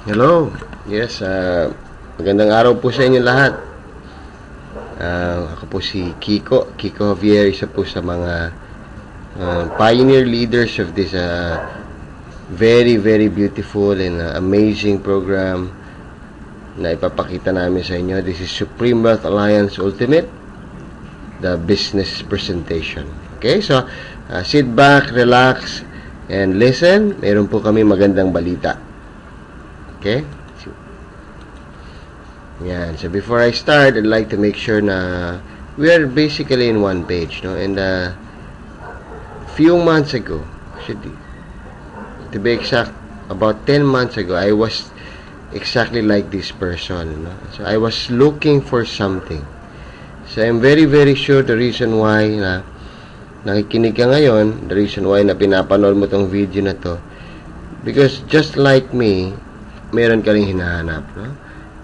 Hello. Yes, magandang araw po sa inyo lahat. Ako po si Kiko Javier, isa po sa mga pioneer leaders of this very, very beautiful and amazing program na ipapakita namin sa inyo. This is Supreme Wealth Alliance Ultimate, the business presentation. Okay, so sit back, relax, and listen. Meron po kami magandang balita. Okay? Yan. So before I start, I'd like to make sure na we are basically in one page, no? And few months ago, to be exact, about 10 months ago, I was exactly like this person, no? So I was looking for something. So I'm very, very sure the reason why na nakikinig ka ngayon, the reason why na pinapanood mo tong video na to, because just like me, meron ka rin hinahanap, no?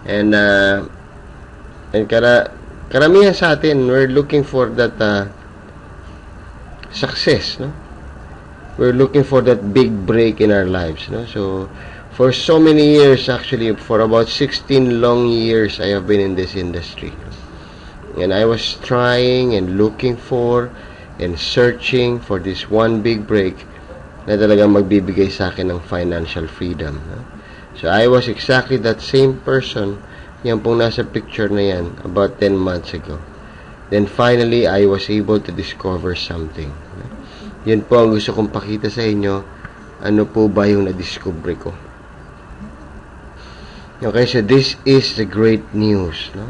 And karamihan sa atin, we're looking for that success, no? We're looking for that big break in our lives, no? So for so many years, actually for about 16 long years, I have been in this industry, and I was trying and looking for and searching for this one big break na talagang magbibigay sa akin ng financial freedom, no? So I was exactly that same person, yan pong nasa picture na yan, about 10 months ago. Then finally, I was able to discover something. Yan po ang gusto kong pakita sa inyo, ano po ba yung na-discover ko. Okay, so this is the great news, no?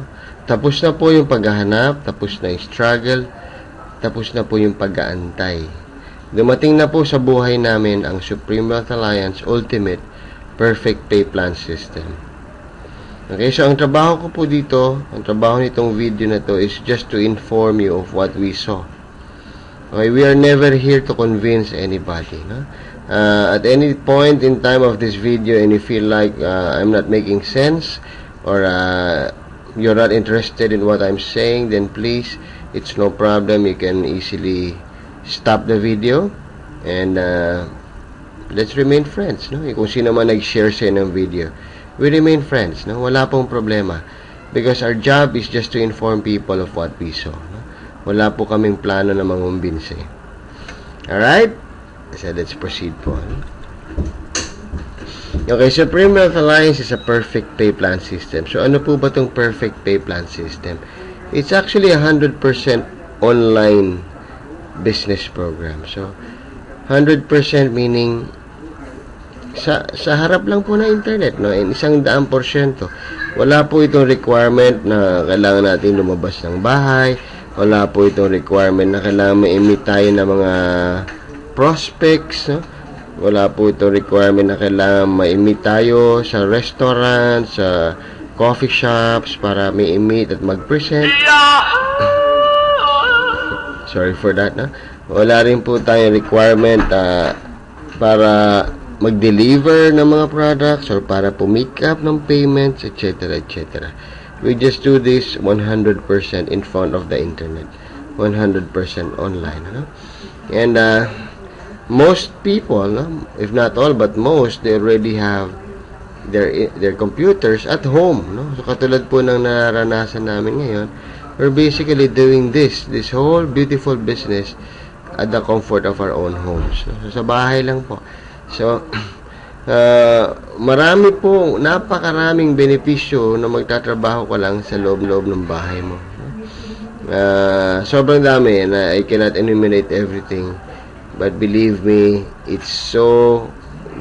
Tapos na po yung paghahanap, tapos na yung struggle, tapos na po yung pag-aantay. Dumating na po sa buhay namin ang Supreme Wealth Alliance Ultimate Perfect Pay Plan System. Okay, so ang trabaho ko po dito, ang trabaho nitong video na to is just to inform you of what we saw. Okay, we are never here to convince anybody, no? At any point in time of this video and you feel like I'm not making sense or you're not interested in what I'm saying, then please, it's no problem. You can easily stop the video and let's remain friends, no? Kung sino man nag-share sa ng video, we remain friends, no? Wala pong problema. Because our job is just to inform people of what we saw, no? Wala po kaming plano na mangumbinse. Alright? So, let's proceed po, no? Okay, Supreme Wealth Alliance is a perfect pay plan system. So, ano po ba itong perfect pay plan system? It's actually 100% online business program. So, 100% meaning sa harap lang po na internet, no? And 100%. Wala po itong requirement na kailangan natin lumabas ng bahay. Wala po itong requirement na kailangan ma-emit tayo ng mga prospects, no? Wala po itong requirement na kailangan ma-emit tayo sa restaurant, sa coffee shops para ma-emit at mag-present. Sorry for that, no? Wala rin po tayong requirement para mag-deliver ng mga products or para po-make up ng payments, etc., etc. We just do this 100% in front of the internet, 100% online, no? And most people, no, if not all but most, they already have their computers at home, no? So katulad po ng naranasan namin ngayon, we're basically doing this whole beautiful business at the comfort of our own homes, no? So sa bahay lang po. So, marami po, napakaraming benepisyo na magtatrabaho ka lang sa loob-loob ng bahay mo. Sobrang dami na I cannot enumerate everything. But believe me, it's so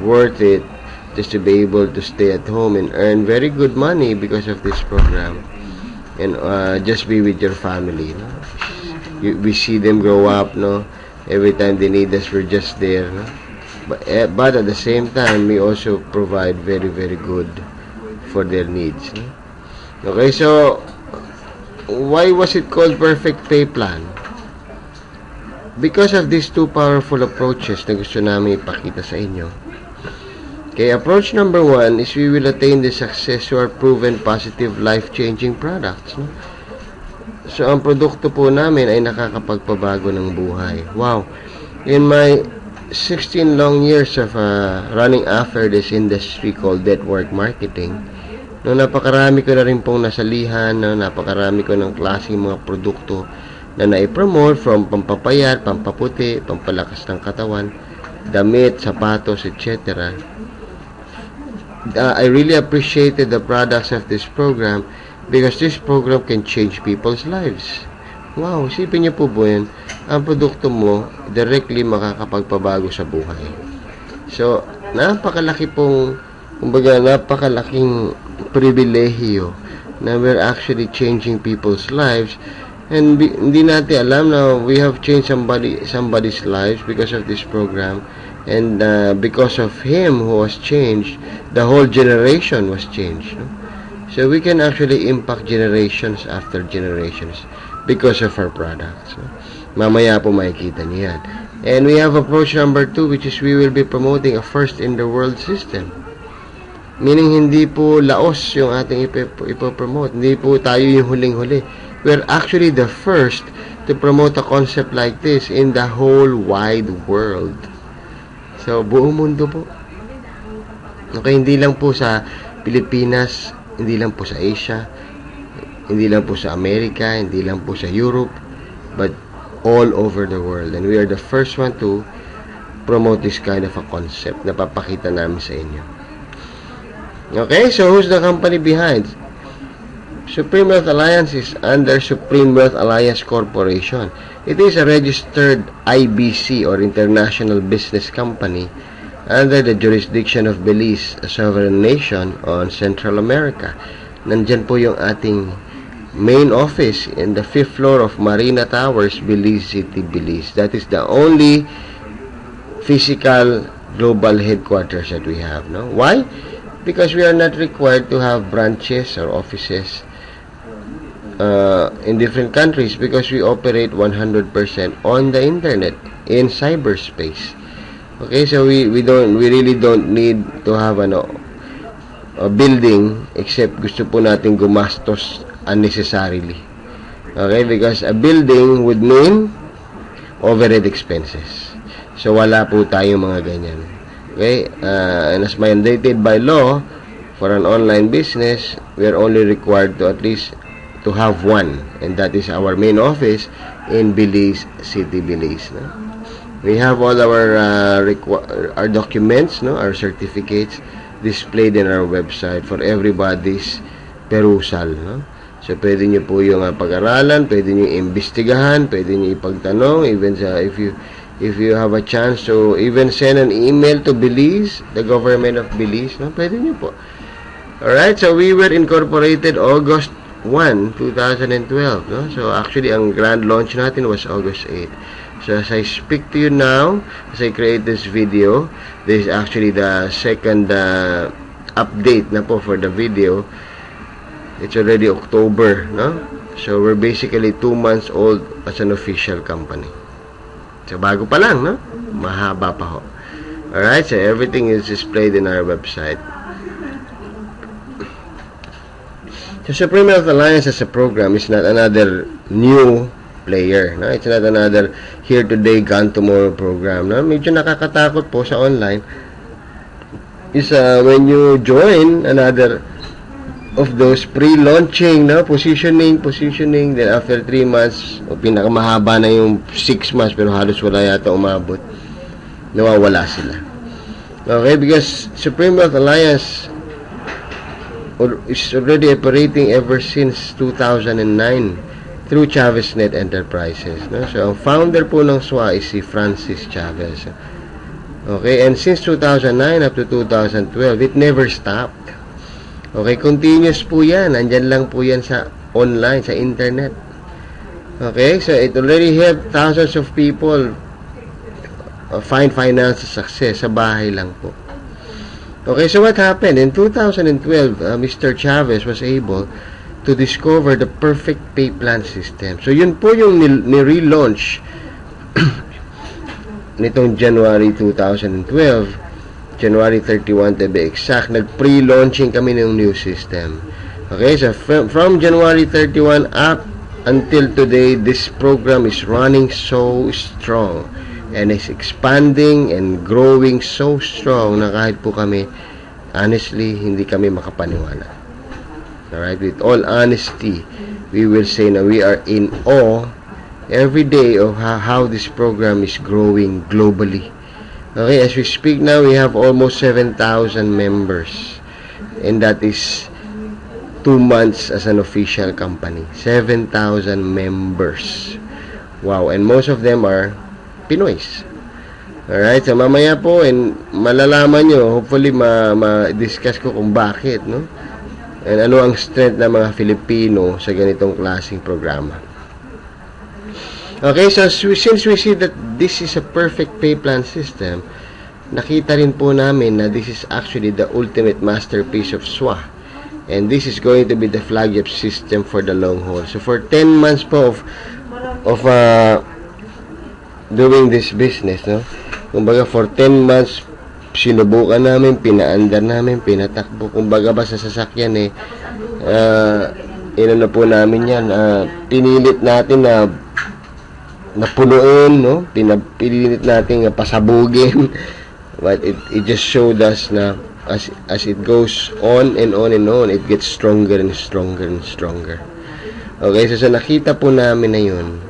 worth it just to be able to stay at home and earn very good money because of this program. And just be with your family, no? We see them grow up, no? Every time they need us, we're just there, no? But at the same time, we also provide very, very good for their needs, no? Okay, so why was it called Perfect Pay Plan? Because of these two powerful approaches na gusto namin ipakita sa inyo. Okay, approach number 1 is we will attain the success to our proven positive life-changing products, no? So, ang produkto po namin ay nakakapagpabago ng buhay. Wow! In my 16 long years of running after this industry called network marketing, no, napakarami ko na rin pong nasalihan, no, napakarami ko ng klaseng mga produkto na nai-promote, from pampapayat, pampaputi, pampalakas ng katawan, damit, sapatos, etc. I really appreciated the products of this program because this program can change people's lives. Wow, isipin niyo po po yan, ang produkto mo directly makakapagpabago sa buhay. So, napakalaking pribilehiyo na we're actually changing people's lives, and hindi natin alam na we have changed somebody's lives because of this program, and because of him who was changed, the whole generation was changed, no? So we can actually impact generations after generations because of our products, no? Mamaya po makikita niyo yan. And we have approach number 2, which is we will be promoting a first in the world system. Meaning, hindi po laos yung ating ipopromote. Hindi po tayo yung huling-huli. We're actually the first to promote a concept like this in the whole wide world. So, buong mundo po. Okay, hindi lang po sa Pilipinas, hindi lang po sa Asia, hindi lang po sa Amerika, hindi lang po sa Europe, but all over the world. And we are the first one to promote this kind of a concept na papakita namin sa inyo. Okay, so who's the company behind? Supreme Wealth Alliance is under Supreme Wealth Alliance Corporation. It is a registered IBC or International Business Company under the jurisdiction of Belize, a sovereign nation on Central America. Nandyan po yung ating main office in the 5th floor of Marina Towers, Belize City, Belize. That is the only physical global headquarters that we have. No? Why? Because we are not required to have branches or offices in different countries, because we operate 100% on the internet in cyberspace. Okay, so we really don't need to have a building, except gusto po natin gumastos unnecessarily. Okay, because a building would mean overhead expenses. So wala po tayong mga ganyan. Okay, and as mandated by law for an online business, we are only required to at least to have one, and that is our main office in Belize City, Belize. No? We have all our documents, no, our certificates displayed in our website for everybody's perusal. No? So pwede nyo po yung pag-aralan, pwede nyo imbestigahan, pwede nyo ipagtanong, even if you have a chance to even send an email to Belize, the government of Belize, no? Pwede nyo po. Alright, so we were incorporated August 1, 2012, no? So actually, ang grand launch natin was August 8. So as I speak to you now, as I create this video, this is actually the second update na po for the video. It's already October, no? So we're basically 2 months old as an official company. So, bago pa lang, no? Mahaba pa ho. Alright, so everything is displayed in our website. So, Supreme Wealth Alliance as a program is not another new player, no? It's not another here today, gone tomorrow program, no? Medyo nakakatakot po sa online is when you join another of those pre-launching, no? Positioning, then after 3 months, o pinakamahaba na yung 6 months, pero halos wala yata umabot, nawawala sila. Okay, because Supreme Wealth Alliance is already operating ever since 2009 through ChavesNet Enterprises, no? So ang founder po ng SWA is si Francis Chavez. Okay, and since 2009 up to 2012, it never stopped. Okay, continuous po yan. Nandyan lang po yan sa online, sa internet. Okay, so it already helped thousands of people find financial success sa bahay lang po. Okay, so what happened? In 2012, Mr. Chavez was able to discover the perfect pay plan system. So yun po yung ni-relaunch nitong January 2012. January 31 to be exact, nag-pre-launching kami ng new system. Okay, so from January 31 up until today, this program is running so strong. and is expanding and growing so strong na kahit po kami, honestly, hindi kami makapaniwala. Alright, with all honesty, we will say na we are in awe every day of how this program is growing globally. Okay, as we speak now, we have almost 7,000 members, and that is 2 months as an official company. 7,000 members. Wow, and most of them are Pinoys. Alright, so mamaya po, and malalaman nyo, hopefully ma-discuss ko kung bakit, no? And ano ang strength ng mga Filipino sa ganitong klaseng programa. Okay, so since we see that this is a perfect pay plan system, nakita rin po namin na this is actually the ultimate masterpiece of SWA. And this is going to be the flagship system for the long haul. So for 10 months po of doing this business, no? Kumbaga for 10 months, sinubukan namin, pinaandar namin, pinatakbo. Kumbaga ba sa sasakyan na po namin yan, pinilit natin na napunuin, no? Pinilit natin na pasabugin. But it just showed us na as it goes on and on and on, it gets stronger and stronger and stronger. Okay, so sa nakita po namin na yun,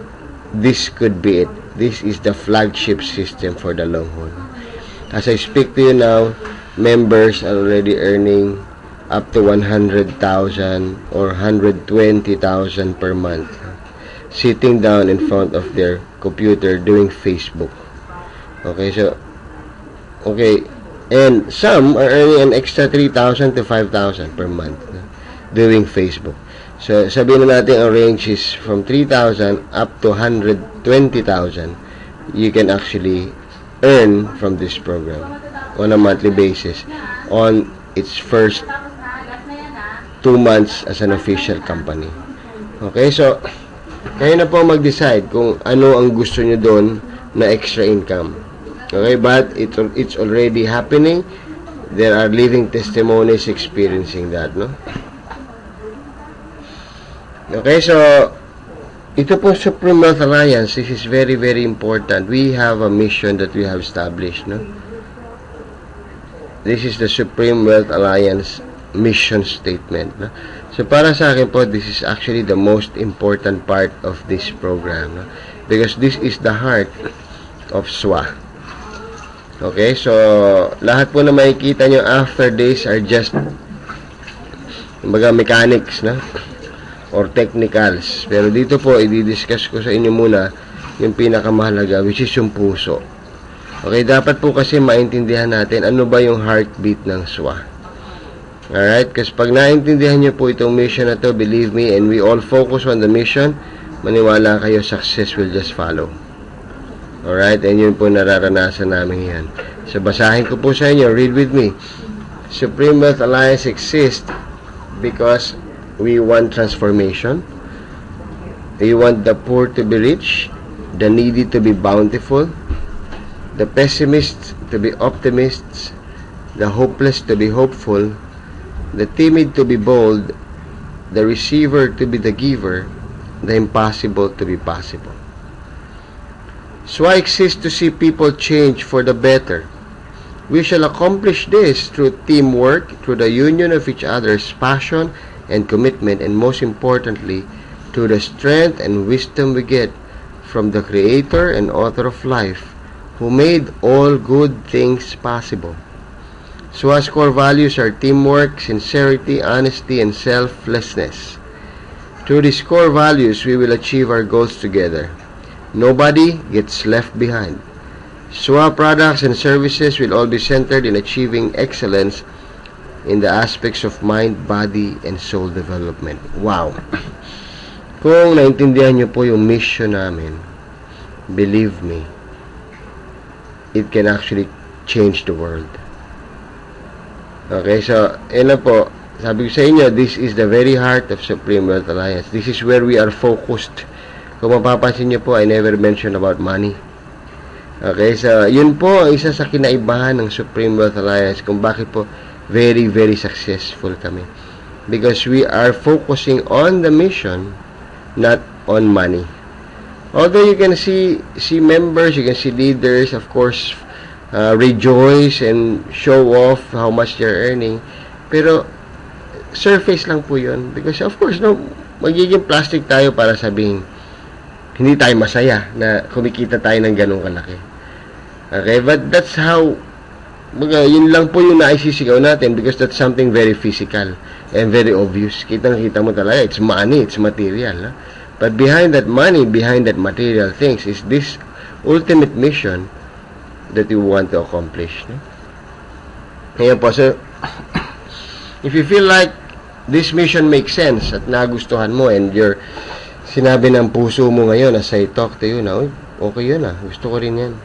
this could be it. This is the flagship system for the long haul. As I speak to you now, members are already earning up to 100,000 or 120,000 per month, sitting down in front of their computer doing Facebook. Okay, and some are earning an extra 3,000 to 5,000 per month doing Facebook. So, sabihin na natin ang range is from 3,000 up to 120,000 you can actually earn from this program on a monthly basis on its first 2 months as an official company. Okay, so kayo na po mag-decide kung ano ang gusto nyo doon na extra income. Okay, but it's already happening. There are living testimonies experiencing that, no? Okay, so ito po Supreme Wealth Alliance, this is very, very important. We have a mission that we have established, no? This is the Supreme Wealth Alliance mission statement, no? So para sa akin po, this is actually the most important part of this program, no? Because this is the heart of SWA. Okay, so lahat po na makikita nyo after this are just kumbaga mechanics, no? Or technicals. Pero dito po, i-discuss ko sa inyo muna yung pinakamahalaga, which is yung puso. Okay, dapat po kasi maintindihan natin ano ba yung heartbeat ng SWA. Alright, kasi pag naintindihan nyo po itong mission na to, believe me, and we all focus on the mission, maniwala kayo, success will just follow. Alright, and yun po nararanasan namin yan. So, basahin ko po sa inyo, read with me. Supreme Wealth Alliance exists because we want transformation. We want the poor to be rich, the needy to be bountiful, the pessimists to be optimists, the hopeless to be hopeful, the timid to be bold, the receiver to be the giver, the impossible to be possible. SWA exists to see people change for the better. We shall accomplish this through teamwork, through the union of each other's passion and commitment, and most importantly, through the strength and wisdom we get from the Creator and Author of life, who made all good things possible. SWA's core values are teamwork, sincerity, honesty, and selflessness. Through these core values, we will achieve our goals together. Nobody gets left behind. SWA products and services will all be centered in achieving excellence in the aspects of mind, body, and soul development. Wow! Kung naintindihan nyo po yung mission namin, believe me, it can actually change the world. Okay, so, yun na po. Sabi ko sa inyo, this is the very heart of Supreme Wealth Alliance. This is where we are focused. Kung mapapansin nyo po, I never mention about money. Okay, so, yun po ang isa sa kinaibahan ng Supreme Wealth Alliance kung bakit po very, very successful kami. Because we are focusing on the mission, not on money. Although you can see members, you can see leaders, of course, rejoice and show off how much they're earning. Pero, surface lang po yun. Because, of course, no, magiging plastic tayo para sabihin, hindi tayo masaya na kumikita tayo ng ganong kalaki. Okay? But that's how, yun lang po yung naisisigaw natin because that's something very physical and very obvious. Kitang-kita mo talaga, it's money, it's material. No? But behind that money, behind that material things is this ultimate mission that you want to accomplish. No? Kaya po, so, if you feel like this mission makes sense at nagustuhan mo and you're sinabi ng puso mo ngayon as I talk to you now, okay yun gusto ko rin yan.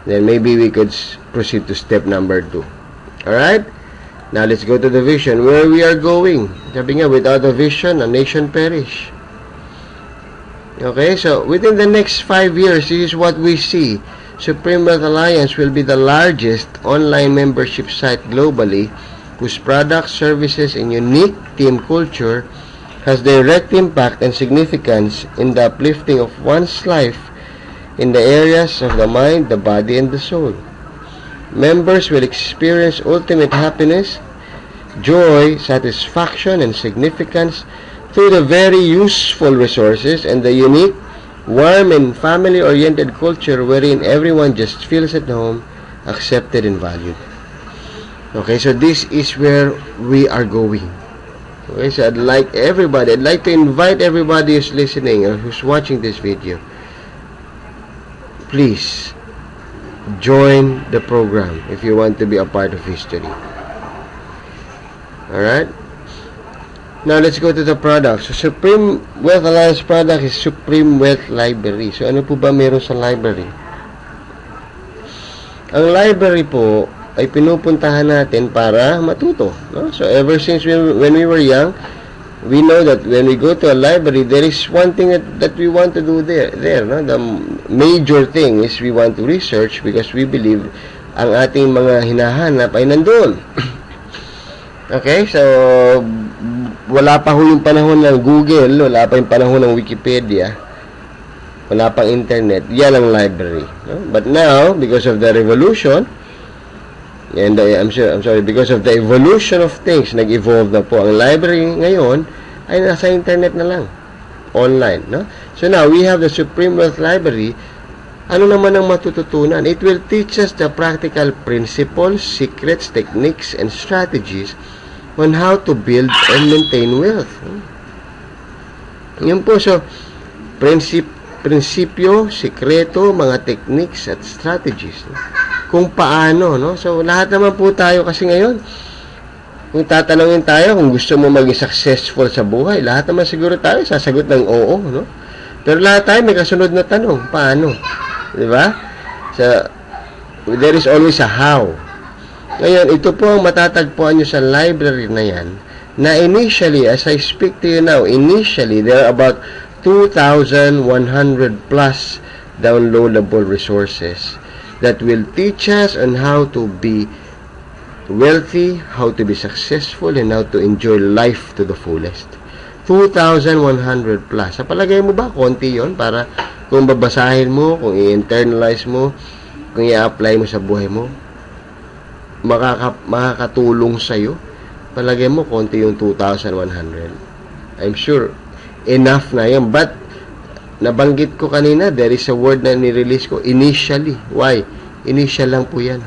Then maybe we could proceed to step number 2. Alright? Now let's go to the vision. Where we are going. Sabi nga, without a vision, a nation perish. Okay, so within the next 5 years, this is what we see. Supreme Wealth Alliance will be the largest online membership site globally whose products, services, and unique team culture has direct impact and significance in the uplifting of one's life in the areas of the mind, the body, and the soul. Members will experience ultimate happiness, joy, satisfaction, and significance through the very useful resources and the unique, warm, and family-oriented culture wherein everyone just feels at home, accepted, and valued. Okay, so this is where we are going. Okay, so I'd like to invite everybody who's listening or who's watching this video, please join the program if you want to be a part of history. Alright? Now, let's go to the product. So, Supreme Wealth Alliance product is Supreme Wealth Library. So, ano po ba meron sa library? Ang library po ay pinupuntahan natin para matuto. No? So, ever since when we were young, we know that when we go to a library, there is one thing that we want to do there. No? The major thing is we want to research because we believe ang ating mga hinahanap ay nandun. Okay, so wala pa ho yung panahon ng Google, wala pa yung panahon ng Wikipedia, wala pang internet, yan ang library. No? But now, because of the revolution, and because of the evolution of things, nag-evolve na po. Ang library ngayon ay nasa internet na lang, online. No? So now, we have the Supreme Wealth Library. Ano naman ang matututunan? It will teach us the practical principles, secrets, techniques, and strategies on how to build and maintain wealth. Yun po, so, prinsipyo, sikreto, mga techniques at strategies. Kung paano, no? So, lahat naman po tayo kasi ngayon, kung tatanungin tayo, kung gusto mo maging successful sa buhay, lahat naman siguro tayo sasagot ng oo, no? Pero lahat tayo may kasunod na tanong, paano? Diba? So, there is always a how. Ngayon, ito po ang matatagpuan nyo sa library na yan, na initially, as I speak to you now, initially, there are about 2,100 plus downloadable resources that will teach us on how to be wealthy, how to be successful, and how to enjoy life to the fullest. 2,100 plus. Sa palagay mo ba, konti yon para kung babasahin mo, kung i-internalize mo, kung i-apply mo sa buhay mo, makakatulong sa'yo? Palagay mo, konti yung 2,100. I'm sure, enough na yan. But, nabanggit ko kanina, there is a word na nirelease ko, initially. Why? Initial lang po yan.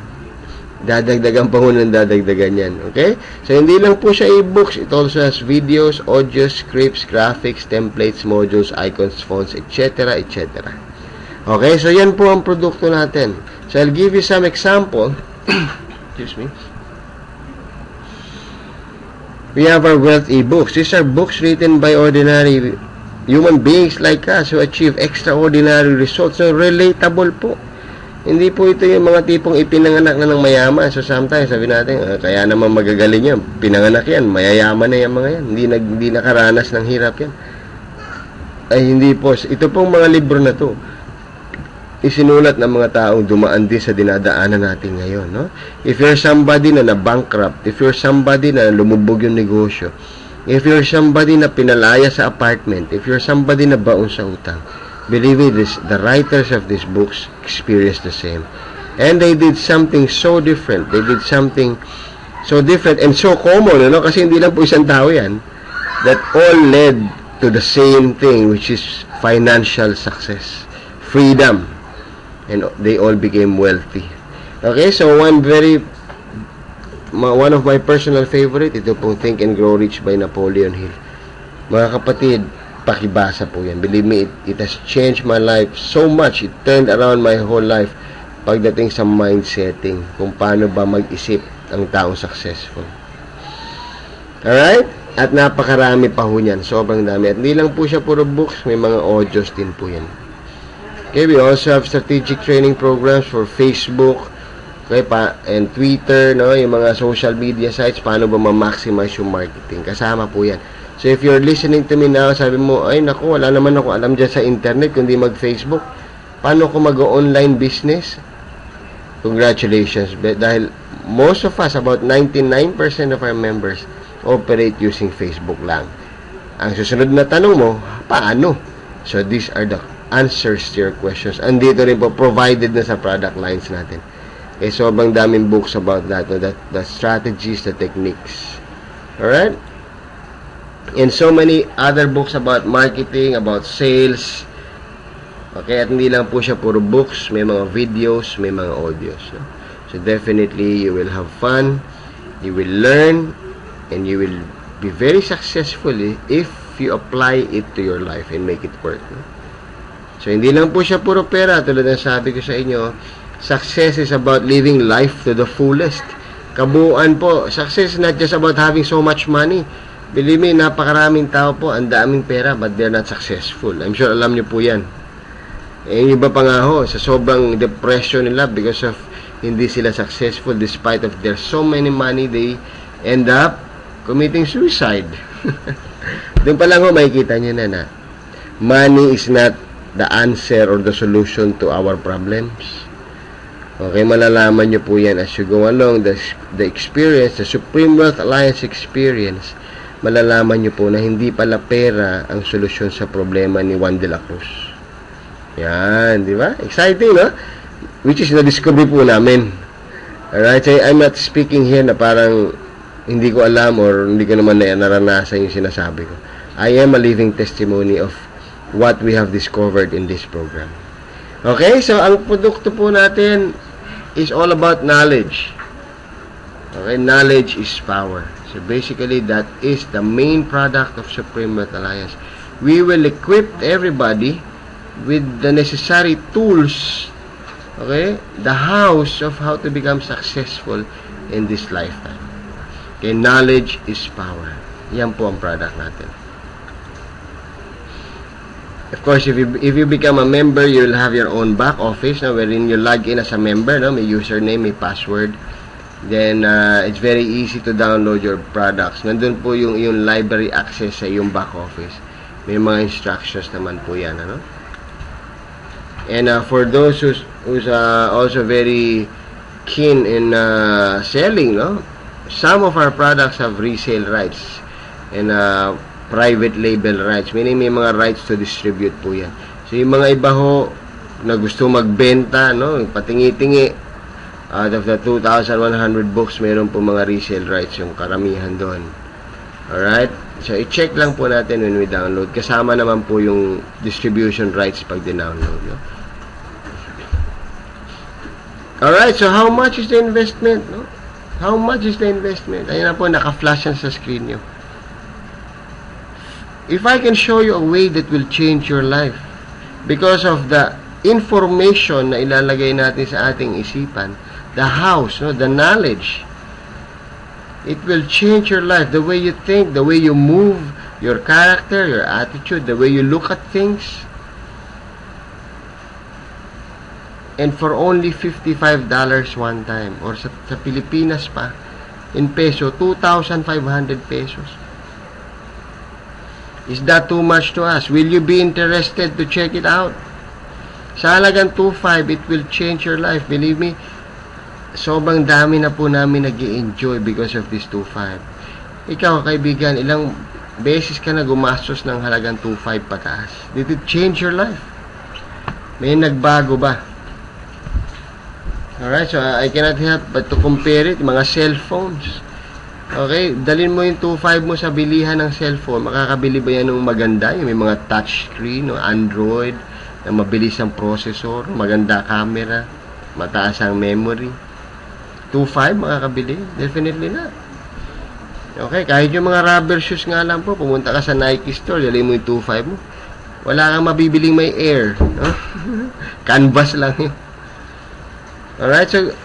Dadagdagan pa mo ng dadagdagan yan. Okay? So, hindi lang po siya e-books. It also has videos, audio, scripts, graphics, templates, modules, icons, fonts, etc., etc. Okay? So, yan po ang produkto natin. So, I'll give you some example. Excuse me. We have our wealth e-books. These are books written by ordinary human beings like us who achieve extraordinary results. So, relatable po. Hindi po ito yung mga tipong ipinanganak na ng mayaman. So, sometimes, sabi natin, kaya naman magagaling yan. Pinanganak yan. Mayayaman na yan mga yan. Hindi nakaranas ng hirap yan. Ay, hindi po. Ito pong mga libro na to, isinulat ng mga taong dumaan din sa dinadaanan natin ngayon, no? If you're somebody na na-bankrupt, if you're somebody na lumubog yung negosyo, if you're somebody na pinalaya sa apartment, if you're somebody na baon sa utang, Believe me, the writers of these books experienced the same. And they did something so different. They did something so different and so common, kasi hindi lang po isang tao yan, that all led to the same thing, which is financial success, freedom, and they all became wealthy. Okay, so one of my personal favorite, ito pong Think and Grow Rich by Napoleon Hill. Mga kapatid, pakibasa po yan. Believe me, it has changed my life so much. It turned around my whole life pagdating sa mindsetting, kung paano ba mag-isip ang taong successful. Alright? At napakarami pa ho yan. Sobrang dami. At hindi lang po siya puro books, may mga audios din po yan. Okay, we also have strategic training programs for Facebook, okay, and Twitter, yung mga social media sites, paano ba ma-maximize yung marketing. Kasama po yan. So if you're listening to me now, sabi mo, ay naku, wala naman ako alam dyan sa internet, kundi mag-Facebook. Paano ko mag-online business? Congratulations. Dahil most of us, about 99% of our members, operate using Facebook lang. Ang susunod na tanong mo, paano? So these are the answers to your questions. Andito rin po, provided na sa product lines natin. Okay, sobrang daming books about that, the strategies, the techniques. Alright? And so many other books about marketing, about sales. Okay, at hindi lang po siya puro books, may mga videos, may mga audios. So definitely, you will have fun, you will learn, and you will be very successful if you apply it to your life and make it work. So hindi lang po siya puro pera, tulad ng sabi ko sa inyo, success is about living life to the fullest. Kabuuan po, success is not just about having so much money. Believe me, napakaraming tao po, ang daming pera, but they're not successful. I'm sure alam niyo po yan. Yung iba pa nga ho, sa sobrang depression nila because of hindi sila successful despite of their so many money, they end up committing suicide. Doon pa lang ho, makikita nyo na money is not the answer or the solution to our problems. Okay, malalaman nyo po yan as you go along, the experience, the Supreme Wealth Alliance experience, malalaman nyo po na hindi pala pera ang solusyon sa problema ni Juan de la Cruz. Yan, di ba? Exciting, no? Which is na-discover po namin. Alright, so I'm not speaking here na parang hindi ko alam or hindi ko naman naranasan yung sinasabi ko. I am a living testimony of what we have discovered in this program. Okay, so ang produkto po natin is all about knowledge. Okay, knowledge is power. So basically, that is the main product of Supreme Wealth Alliance. We will equip everybody with the necessary tools, okay, the house of how to become successful in this lifetime. Okay, knowledge is power. Yan po ang product natin. Of course, if you become a member, you will have your own back office, wherein you log in as a member, may username, may password. Then, it's very easy to download your products. Nandun po yung library access sa yung back office. May mga instructions naman po yan, And for those who's also very keen in selling, some of our products have resale rights and private label rights. Meaning may mga rights to distribute po yan. So yung mga iba ho na gusto magbenta, patingi-tingi, out of the 2,100 books, meron po mga resale rights yung karamihan doon. Alright? So i-check lang po natin when we download. Kasama naman po yung distribution rights pag dinownload. Alright, so how much is the investment? How much is the investment? Ayun na po, naka-flash yan sa screen nyo. If I can show you a way that will change your life because of the information na ilalagay natin sa ating isipan, the house, the knowledge, it will change your life. The way you think, the way you move, your character, your attitude, the way you look at things. And for only $55 one time, or sa Pilipinas pa, in peso, 2,500 pesos. Is that too much to us? Will you be interested to check it out? Sa halagang 2,500, it will change your life. Believe me, sobrang dami na po namin nag-i-enjoy because of this 2,500. Ikaw, kaibigan, ilang beses ka na gumastos ng halagang 2,500 pataas? Did it change your life? May nagbago ba? Alright, so I cannot help but to compare it, mga cellphones. Okay, dalhin mo yung 2.5 mo sa bilihan ng cellphone, makakabili ba yan ng maganda? Yung may mga touchscreen, no? Android, na mabilis ang processor, maganda camera, mataas ang memory. 2.5 makakabili? Definitely not. Okay, kahit yung mga rubber shoes nga lang po, pumunta ka sa Nike store, dalhin mo yung 2.5 mo. Wala kang mabibiling may air, no? Canvas lang yun. Alright, so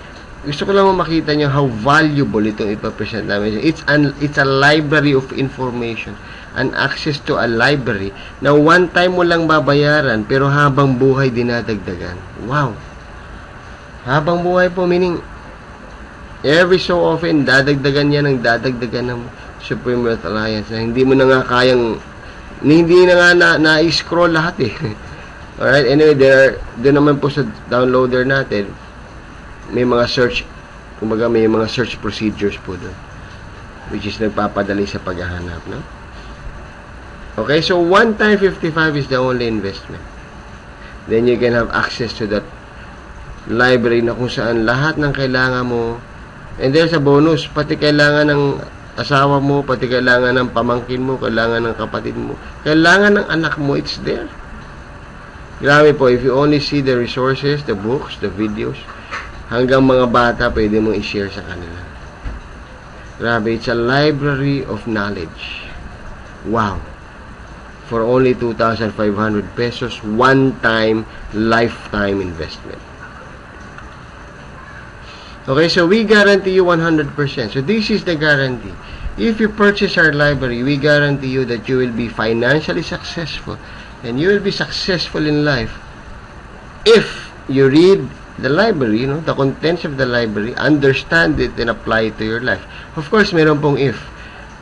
gusto ko lang makita nyo how valuable itong ipapresent namin. It's a library of information. An access to a library na one time mo lang babayaran pero habang buhay dinadagdagan. Wow! Habang buhay po, meaning every so often, dadagdagan yan ng dadagdagan ng Supreme Wealth Alliance na hindi mo na nga kayang, hindi na nga na-scroll lahat eh. Alright, anyway, doon naman po sa downloader natin, may mga search, kumbaga may mga search procedures po doon, which is nagpapadali sa paghahanap, no? Okay, so one time 55 is the only investment. Then you can have access to that library na kung saan lahat ng kailangan mo. And there's a bonus, pati kailangan ng asawa mo, pati kailangan ng pamangkin mo, kailangan ng kapatid mo, kailangan ng anak mo, it's there. Grabe po, if you only see the resources, the books, the videos, hanggang mga bata, pwede mong i-share sa kanila. Grabe, it's a library of knowledge. Wow. For only 2,500 pesos, one-time, lifetime investment. Okay, so we guarantee you 100%. So this is the guarantee. If you purchase our library, we guarantee you that you will be financially successful and you will be successful in life if you read the library, the contents of the library, understand it and apply it to your life. Of course, meron pong if.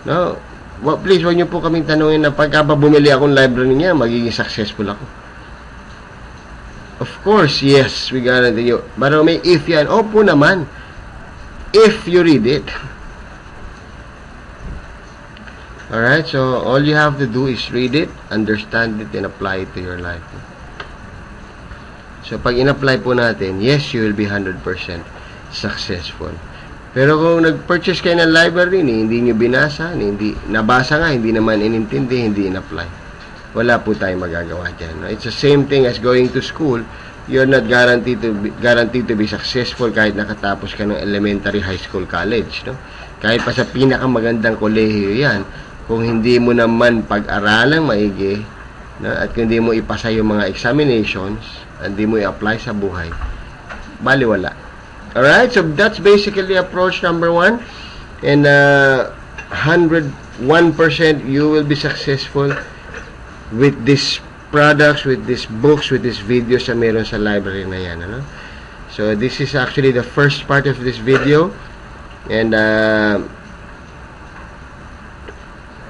No? Well, please, huwag niyo po kaming tanungin na pagka bumili akong library niya, magiging successful ako. Of course, yes, we guarantee you. Pero may if yan. Opo naman. If you read it. Alright, so all you have to do is read it, understand it, and apply it to your life. So, pag in-apply po natin, yes, you will be 100% successful. Pero kung nag-purchase kayo ng library, hindi nyo binasa, hindi nabasa nga, hindi naman inintindi, hindi in-apply, wala po tayong magagawa dyan. No? It's the same thing as going to school. You're not guaranteed to be successful kahit nakatapos ka ng elementary, high school, college. No? Kahit pa sa pinakamagandang kolehiyo yan, kung hindi mo naman pag-aralang maigi, no? At kung hindi mo ipasa yung mga examinations, hindi mo i-apply sa buhay, baliwala. Alright, so that's basically approach number 1. And 101% you will be successful with these products, with these books, with these videos na meron sa library na yan. Ano? So this is actually the first part of this video. And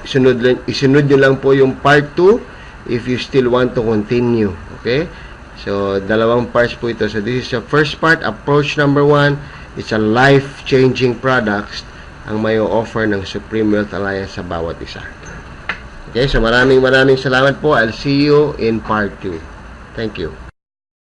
isunod nyo lang po yung part 2 if you still want to continue. Okay? So, dalawang parts po ito. So, this is the first part, approach number 1. It's a life-changing products ang may offer ng Supreme Wealth Alliance sa bawat isa. Okay, so maraming salamat po. I'll see you in part 2. Thank you.